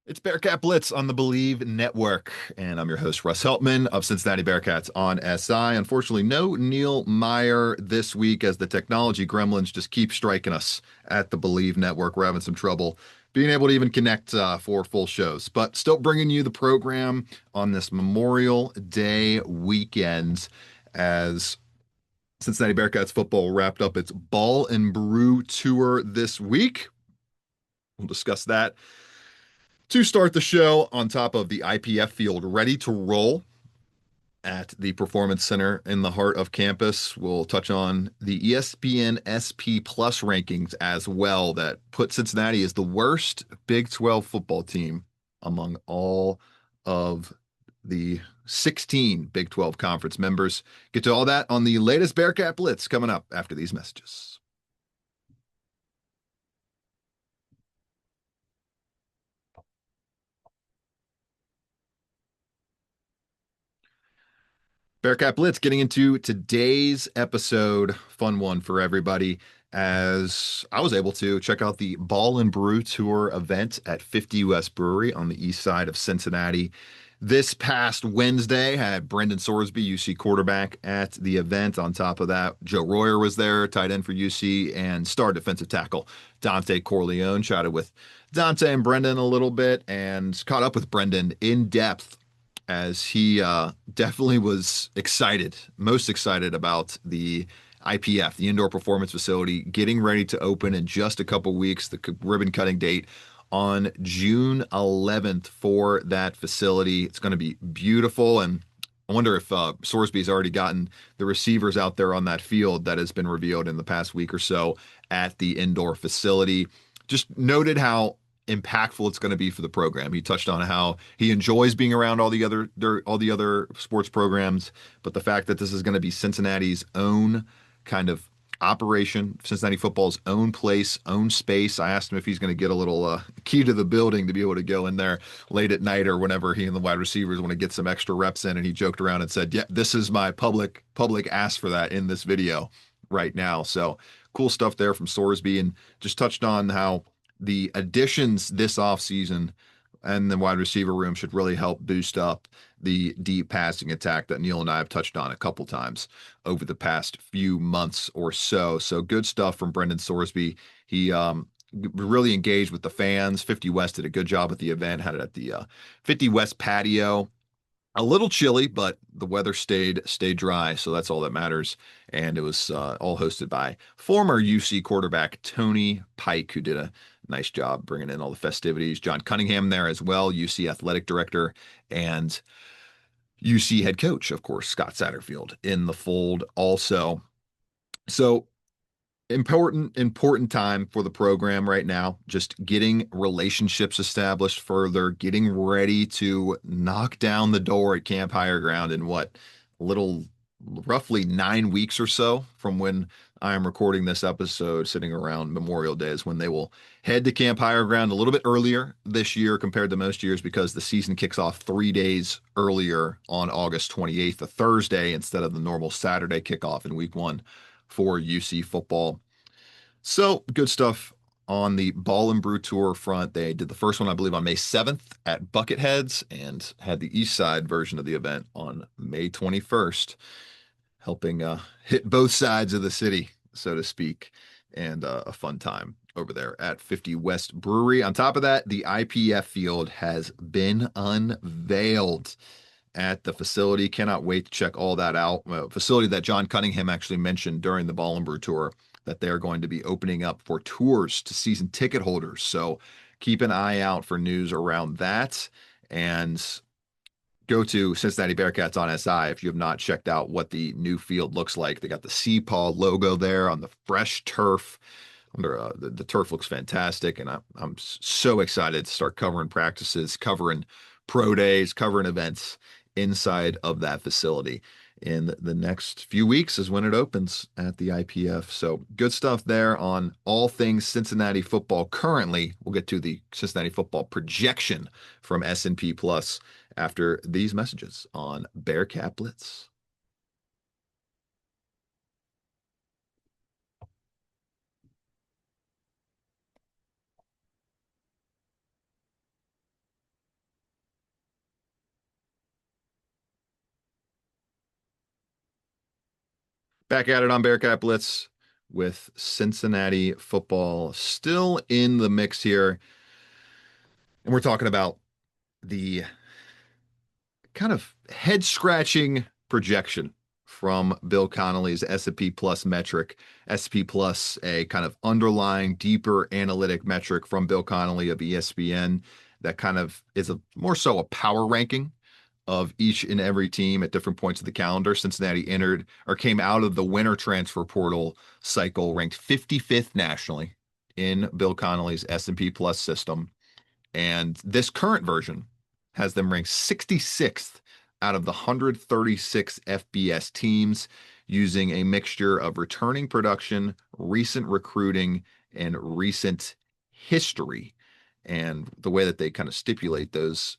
It's Bearcat Blitz on the Believe Network, and I'm your host, Russ Heltman of Cincinnati Bearcats on SI. Unfortunately, no Neil Meyer this week as the technology gremlins just keep striking us at the Believe Network. We're having some trouble being able to even connect for full shows, but still bringing you the program on this Memorial Day weekend as Cincinnati Bearcats football wrapped up its Ball and Brew tour this week. We'll discuss that to start the show on top of the IPF field ready to roll at the Performance Center in the heart of campus. We'll touch on the ESPN SP Plus rankings as well that put Cincinnati as the worst Big 12 football team among all of the 16 Big 12 conference members. Get to all that on the latest Bearcat Blitz coming up after these messages. Bearcat Blitz getting into today's episode. Fun one for everybody, as I was able to check out the Ball and Brew Tour event at 50 US Brewery on the east side of Cincinnati. This past Wednesday had Brendan Sorsby, UC quarterback, at the event. On top of that, Joe Royer was there, tight end for UC, and star defensive tackle Dante Corleone. Chatted with Dante and Brendan a little bit and caught up with Brendan in depth as he definitely was excited, most excited about the IPF, the Indoor Performance Facility, getting ready to open in just a couple weeks, the ribbon cutting date on June 11th for that facility. It's going to be beautiful. And I wonder if Sorsby's already gotten the receivers out there on that field that has been revealed in the past week or so at the indoor facility. Just noted how impactful it's going to be for the program. He touched on how he enjoys being around all the other sports programs, but the fact that this is going to be Cincinnati's own kind of operation, Cincinnati football's own place, own space. I asked him if he's going to get a little key to the building to be able to go in there late at night or whenever he and the wide receivers want to get some extra reps in. And he joked around and said, "Yeah, this is my public ask for that in this video right now." So cool stuff there from Sorsby, and just touched on how the additions this offseason and the wide receiver room should really help boost up the deep passing attack that Neil and I have touched on a couple times over the past few months or so. So good stuff from Brendan Sorsby. He really engaged with the fans. 50 West did a good job at the event, had it at the 50 West patio. A little chilly, but the weather stayed dry, so that's all that matters. And it was all hosted by former UC quarterback Tony Pike, who did a nice job bringing in all the festivities. John Cunningham there as well, UC athletic director, and UC head coach, of course, Scott Satterfield in the fold also. So important time for the program right now, just getting relationships established further, getting ready to knock down the door at Camp Higher Ground in what, little roughly 9 weeks or so from when I am recording this episode, sitting around Memorial Day is when they will head to Camp Higher Ground a little bit earlier this year compared to most years, because the season kicks off 3 days earlier on August 28th, a Thursday, instead of the normal Saturday kickoff in week one for UC football. So good stuff on the Ball and Brew Tour front. They did the first one, I believe, on May 7th at Bucketheads, and had the East Side version of the event on May 21st, helping hit both sides of the city, so to speak, and a fun time over there at 50 West Brewery. On top of that, the IPF field has been unveiled at the facility. Cannot wait to check all that out. Facility that John Cunningham actually mentioned during the Ball and Brew Tour, that they're going to be opening up for tours to season ticket holders. So keep an eye out for news around that. And go to Cincinnati Bearcats on SI if you have not checked out what the new field looks like. They got the Paw logo there on the fresh turf. The turf looks fantastic, and I'm so excited to start covering practices, covering pro days, covering events inside of that facility. In the next few weeks is when it opens at the IPF. So good stuff there on all things Cincinnati football. Currently, we'll get to the Cincinnati football projection from S&P Plus after these messages on Bearcat Blitz. Back at it on Bearcat Blitz with Cincinnati football still in the mix here. And we're talking about the kind of head scratching projection from Bill Connolly's S&P Plus metric. S&P Plus, a kind of underlying deeper analytic metric from Bill Connolly of ESPN that kind of is a more so a power ranking of each and every team at different points of the calendar. Cincinnati entered or came out of the winter transfer portal cycle ranked 55th nationally in Bill Connolly's S&P Plus system. And this current version has them ranked 66th out of the 136 FBS teams using a mixture of returning production, recent recruiting, and recent history. And the way that they kind of stipulate those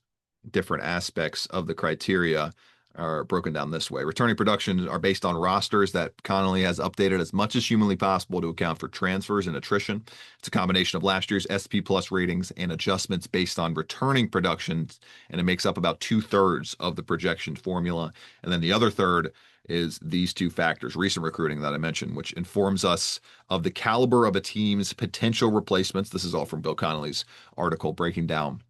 different aspects of the criteria are broken down this way. Returning productions are based on rosters that Connolly has updated as much as humanly possible to account for transfers and attrition. It's a combination of last year's SP Plus ratings and adjustments based on returning productions, and it makes up about 2/3 of the projection formula. And then the other third is these two factors, recent recruiting that I mentioned, which informs us of the caliber of a team's potential replacements. This is all from Bill Connolly's article breaking down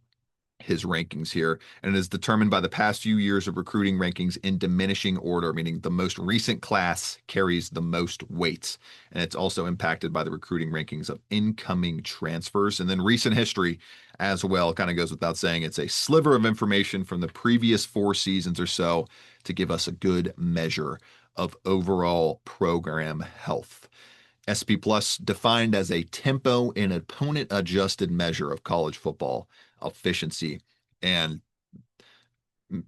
his rankings here, and is determined by the past few years of recruiting rankings in diminishing order, meaning the most recent class carries the most weights. And it's also impacted by the recruiting rankings of incoming transfers. And then recent history as well, kind of goes without saying. It's a sliver of information from the previous 4 seasons or so to give us a good measure of overall program health. SP Plus defined as a tempo and opponent adjusted measure of college football efficiency. And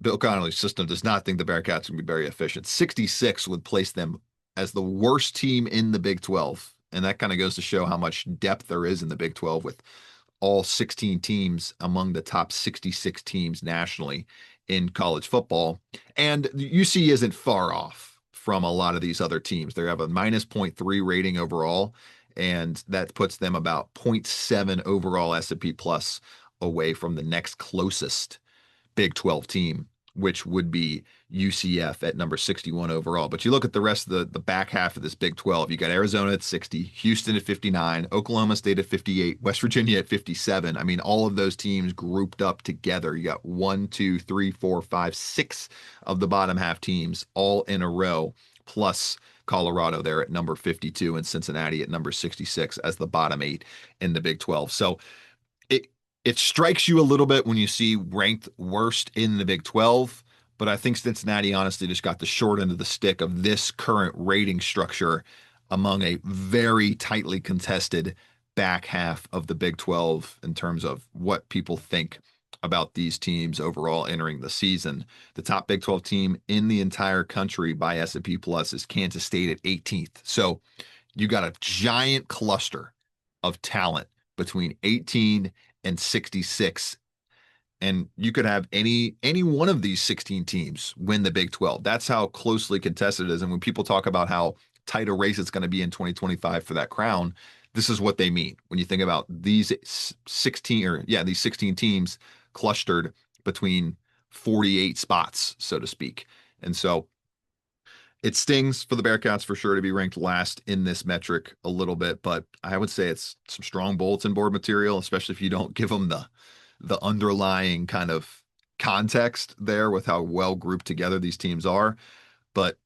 Bill Connolly's system does not think the Bearcats can be very efficient. 66 would place them as the worst team in the Big 12. And that kind of goes to show how much depth there is in the Big 12 with all 16 teams among the top 66 teams nationally in college football. And UC isn't far off from a lot of these other teams. They have a minus 0.3 rating overall, and that puts them about 0.7 overall S&P Plus away from the next closest Big 12 team, which would be UCF at number 61 overall. But you look at the rest of the back half of this Big 12, you got Arizona at 60, Houston at 59, Oklahoma State at 58, West Virginia at 57. I mean, all of those teams grouped up together. You got 1, 2, 3, 4, 5, 6 of the bottom half teams all in a row, plus Colorado there at number 52 and Cincinnati at number 66 as the bottom 8 in the Big 12. So it strikes you a little bit when you see ranked worst in the Big 12, but I think Cincinnati honestly just got the short end of the stick of this current rating structure among a very tightly contested back half of the Big 12 in terms of what people think about these teams overall entering the season. The top Big 12 team in the entire country by S&P Plus is Kansas State at 18th. So you got a giant cluster of talent between 18 and 66, and you could have any one of these 16 teams win the Big 12. That's how closely contested it is. And when people talk about how tight a race it's going to be in 2025 for that crown, this is what they mean when you think about these 16 teams clustered between 48 spots, so to speak. And so it stings for the Bearcats for sure to be ranked last in this metric a little bit, but I would say it's some strong bulletin board material, especially if you don't give them the underlying kind of context there with how well grouped together these teams are. But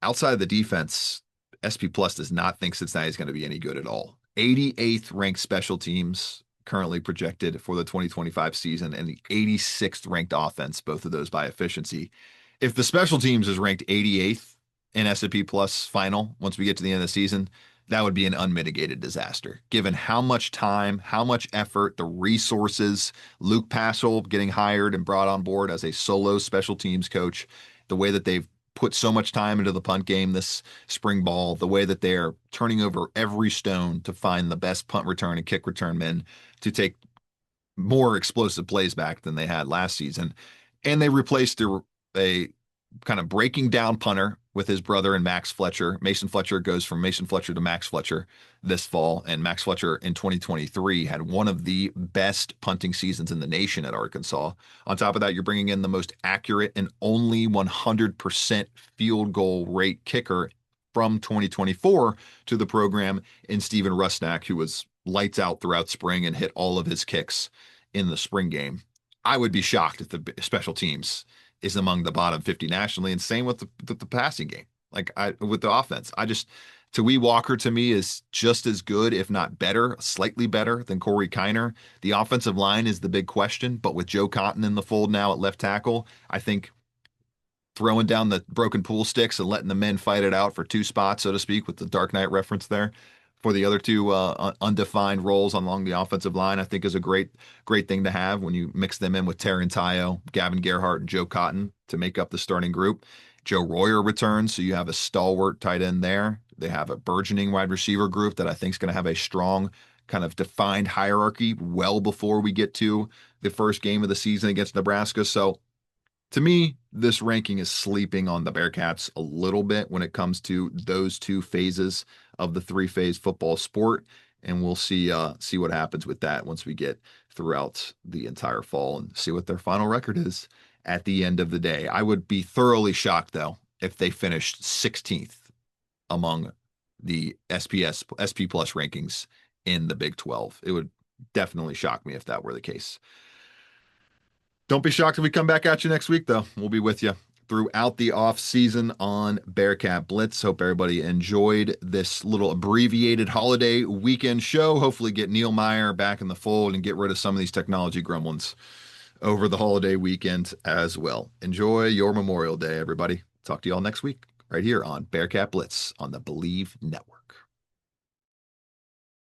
outside of the defense, SP Plus does not think Cincinnati is going to be any good at all. 88th ranked special teams currently projected for the 2025 season, and the 86th ranked offense, both of those by efficiency. If the special teams is ranked 88th in S&P Plus final, once we get to the end of the season, that would be an unmitigated disaster, given how much time, how much effort, the resources, Luke Passel getting hired and brought on board as a solo special teams coach, the way that they've put so much time into the punt game this spring ball, the way that they're turning over every stone to find the best punt return and kick return men to take more explosive plays back than they had last season. And they replaced a kind of breaking down punter with his brother and Max Fletcher. Mason Fletcher goes from Mason Fletcher to Max Fletcher this fall. And Max Fletcher in 2023 had one of the best punting seasons in the nation at Arkansas. On top of that, you're bringing in the most accurate and only 100% field goal rate kicker from 2024 to the program in Steven Rusnak, who was lights out throughout spring and hit all of his kicks in the spring game. I would be shocked if the special teams is among the bottom 50 nationally, and same with the passing game. Like with the offense, Tawee Walker to me is just as good, if not better, slightly better than Corey Kiner. The offensive line is the big question, but with Joe Cotton in the fold now at left tackle, I think throwing down the broken pool sticks and letting the men fight it out for two spots, so to speak, with the Dark Knight reference there for the other two undefined roles along the offensive line, I think is a great thing to have when you mix them in with Terran Tayo, Gavin Gerhardt, and Joe Cotton to make up the starting group. Joe Royer returns, so you have a stalwart tight end there. They have a burgeoning wide receiver group that I think is going to have a strong kind of defined hierarchy well before we get to the first game of the season against Nebraska. So to me, this ranking is sleeping on the Bearcats a little bit when it comes to those two phases of the three-phase football sport, and we'll see what happens with that once we get throughout the entire fall and see what their final record is at the end of the day. I would be thoroughly shocked though if they finished 16th among the SP plus rankings in the Big 12. It would definitely shock me if that were the case. Don't be shocked if we come back at you next week, though. We'll be with you throughout the off season on Bearcat Blitz. Hope everybody enjoyed this little abbreviated holiday weekend show. Hopefully get Neil Meyer back in the fold and get rid of some of these technology gremlins over the holiday weekend as well. Enjoy your Memorial Day, everybody. Talk to you all next week right here on Bearcat Blitz on the Believe Network.